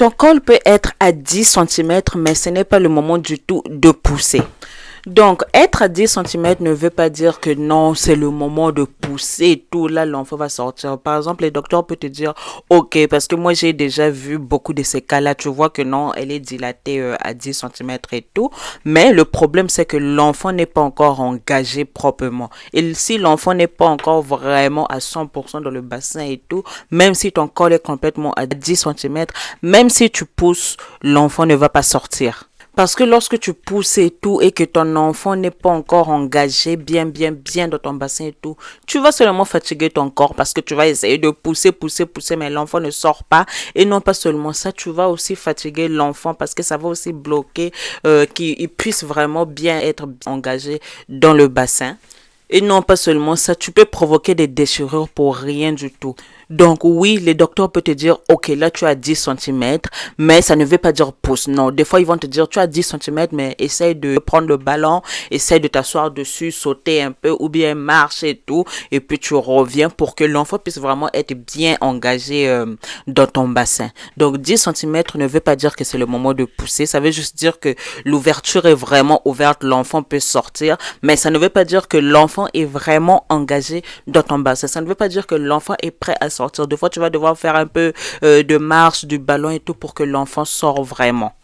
Ton col peut être à 10 centimètres, mais ce n'est pas le moment du tout de pousser. Donc, être à 10 centimètres ne veut pas dire que non, c'est le moment de pousser et tout. Là, l'enfant va sortir. Par exemple, les docteurs peuvent te dire, OK, parce que moi, j'ai déjà vu beaucoup de ces cas-là. Tu vois que non, elle est dilatée à 10 centimètres et tout. Mais le problème, c'est que l'enfant n'est pas encore engagé proprement. Et si l'enfant n'est pas encore vraiment à 100% dans le bassin et tout, même si ton col est complètement à 10 centimètres, même si tu pousses, l'enfant ne va pas sortir. Parce que lorsque tu pousses et tout et que ton enfant n'est pas encore engagé bien dans ton bassin et tout, tu vas seulement fatiguer ton corps parce que tu vas essayer de pousser, mais l'enfant ne sort pas. Et non pas seulement ça, tu vas aussi fatiguer l'enfant parce que ça va aussi bloquer qu'il puisse vraiment bien être engagé dans le bassin. Et non pas seulement ça, tu peux provoquer des déchirures pour rien du tout. Donc oui, les docteurs peuvent te dire, OK, là tu as 10 centimètres, mais ça ne veut pas dire pouce. Non, des fois ils vont te dire, tu as 10 centimètres, mais essaye de prendre le ballon, essaye de t'asseoir dessus, sauter un peu, ou bien marche et tout, et puis tu reviens pour que l'enfant puisse vraiment être bien engagé dans ton bassin. Donc 10 centimètres ne veut pas dire que c'est le moment de pousser, ça veut juste dire que l'ouverture est vraiment ouverte, l'enfant peut sortir, mais ça ne veut pas dire que l'enfant est vraiment engagé dans ton bassin. Ça ne veut pas dire que l'enfant est prêt à sortir. Des fois, tu vas devoir faire un peu de marche, du ballon et tout pour que l'enfant sorte vraiment.